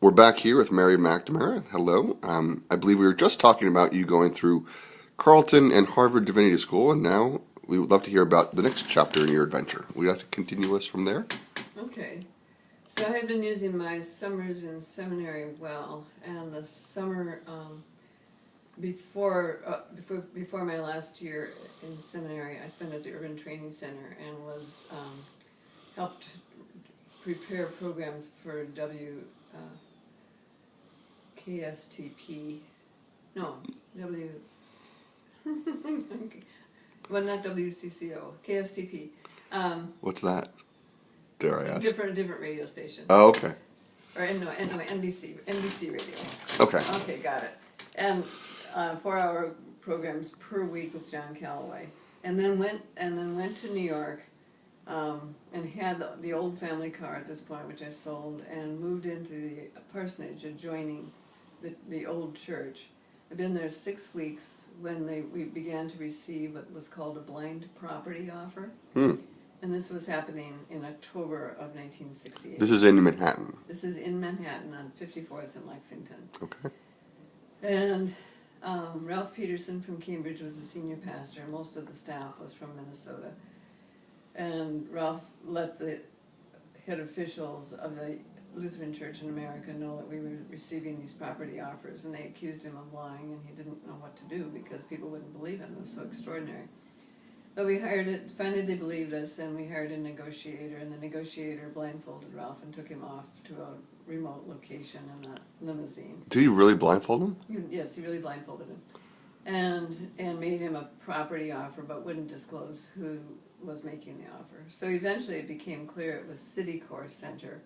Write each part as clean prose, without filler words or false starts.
We're back here with Mary McNamara. Hello. I believe we were just talking about you going through Carleton and Harvard Divinity School, and now we would love to hear about the next chapter in your adventure. Would you like to continue us from there? Okay. So I had been using my summers in seminary well, and the summer before my last year in seminary, I spent at the Urban Training Center and was helped prepare programs for KSTP. No, well, not WCCO, KSTP. What's that? Dare I ask? Different radio station. Oh, okay. Or no, NBC radio. Okay. Okay, got it. And 4-hour programs per week with John Calloway, and then went to New York, and had the old family car at this point, which I sold, and moved into the parsonage adjoining the old church. I've been there 6 weeks when we began to receive what was called a blind property offer. And this was happening in October of 1968. This is in Manhattan. This is in Manhattan on 54th and Lexington. Okay. And Ralph Peterson from Cambridge was the senior pastor, and most of the staff was from Minnesota. And Ralph let the head officials of the Lutheran Church in America know that we were receiving these property offers, and they accused him of lying, and he didn't know what to do because people wouldn't believe him. It was so extraordinary. But we finally they believed us, and we hired a negotiator, and the negotiator blindfolded Ralph and took him off to a remote location in a limousine. Did you really blindfold him? Yes, he really blindfolded him. And made him a property offer, but wouldn't disclose who was making the offer. So eventually it became clear it was City Corps Center,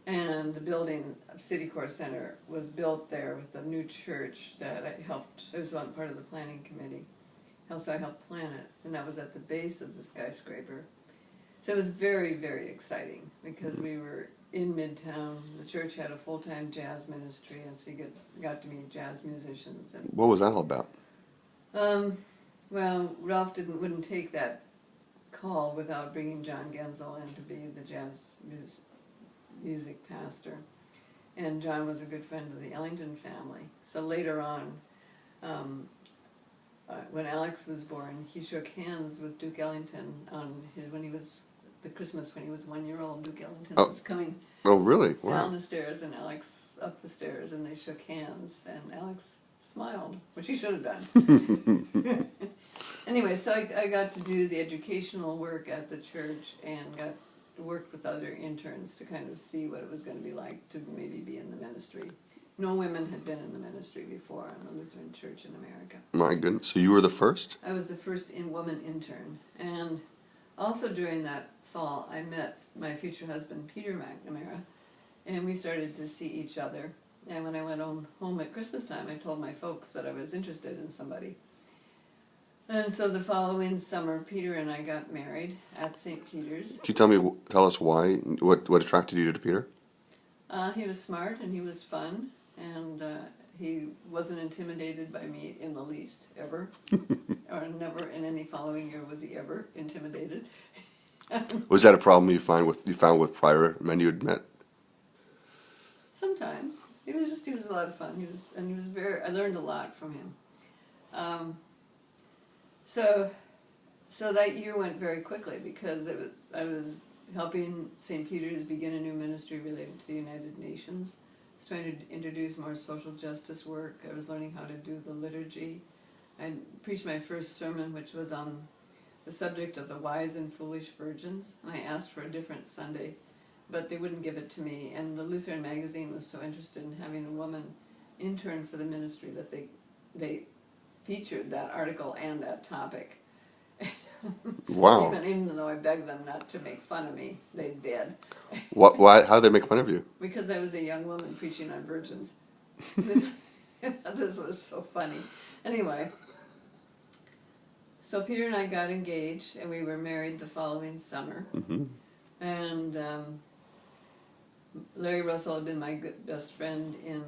and the building of City Corps Center was built there with a new church that I was on part of the planning committee. So I helped plan it, and that was at the base of the skyscraper. So it was very, very exciting because we were in Midtown. The church had a full-time jazz ministry, and so you got to meet jazz musicians. And what was that all about? Well, Ralph wouldn't take that call without bringing John Genzel in to be the jazz music pastor. And John was a good friend of the Ellington family. So later on, when Alex was born, he shook hands with Duke Ellington when he was 1 year old. Duke Ellington was coming. Oh, really? Wow. Down the stairs, and Alex up the stairs, and they shook hands, and Alex smiled, which he should have done. Anyway, so I got to do the educational work at the church, and got to work with other interns to kind of see what it was going to be like to maybe be in the ministry. No women had been in the ministry before in the Lutheran Church in America. My goodness. So you were the first? I was the first woman intern. And also during that fall, I met my future husband, Peter McNamara, and we started to see each other. And when I went home at Christmas time, I told my folks that I was interested in somebody. And so the following summer, Peter and I got married at St. Peter's. Can you tell us why? What attracted you to Peter? He was smart, and he was fun. And he wasn't intimidated by me in the least, ever. Or never in any following year was he ever intimidated. Was that a problem you found with prior men you had met? Sometimes. He was a lot of fun. I learned a lot from him. So that year went very quickly because I was helping St. Peter's begin a new ministry related to the United Nations. I was trying to introduce more social justice work. I was learning how to do the liturgy. I preached my first sermon, which was on the subject of the wise and foolish virgins, and I asked for a different Sunday, but they wouldn't give it to me. And the Lutheran magazine was so interested in having a woman intern for the ministry that they featured that article and that topic. Wow. Even though I begged them not to make fun of me, they did. Why? How did they make fun of you? Because I was a young woman preaching on virgins. This was so funny. Anyway, so Peter and I got engaged, and we were married the following summer. Mm-hmm. And Larry Russell had been my best friend in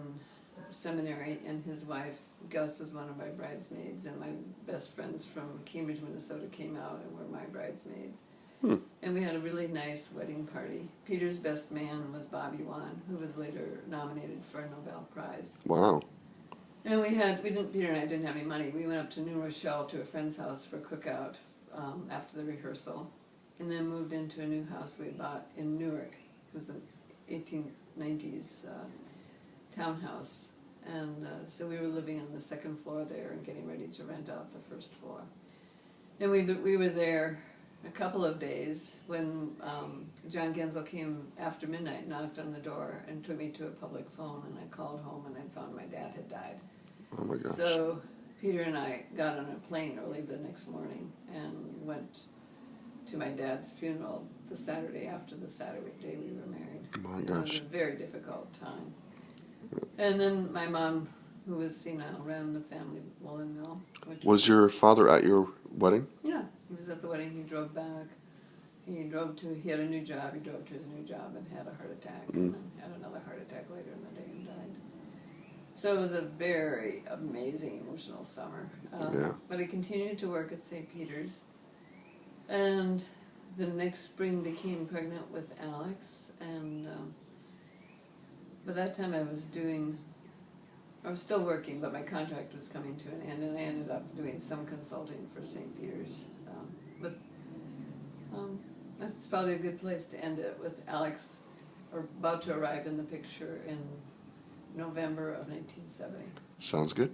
seminary, and his wife Gus was one of my bridesmaids, and my best friends from Cambridge, Minnesota came out and were my bridesmaids. And we had a really nice wedding party. Peter's best man was Bobby Wan, who was later nominated for a Nobel Prize. Wow. And Peter and I didn't have any money. We went up to New Rochelle to a friend's house for a cookout after the rehearsal, and then moved into a new house we bought in Newark. It was an 1890s townhouse. And so we were living on the second floor there and getting ready to rent out the first floor. And we were there a couple of days when John Genzel came after midnight, knocked on the door, and took me to a public phone, and I called home and I found my dad had died. Oh my gosh. So Peter and I got on a plane early the next morning and went to my dad's funeral the Saturday after the Saturday day we were married. Oh my It gosh. was a very difficult time. And then my mom, who was senile, ran the family woolen mill. Was your father at your wedding? Yeah, he was at the wedding. He drove back. He had a new job. He drove to his new job and had a heart attack, and then had another heart attack later in the day and died. So it was a very amazing, emotional summer. Yeah. But I continued to work at St. Peter's, and the next spring became pregnant with Alex, and by that time I was still working, but my contract was coming to an end, and I ended up doing some consulting for St. Peter's. That's probably a good place to end it, with Alex about to arrive in the picture in November of 1970. Sounds good.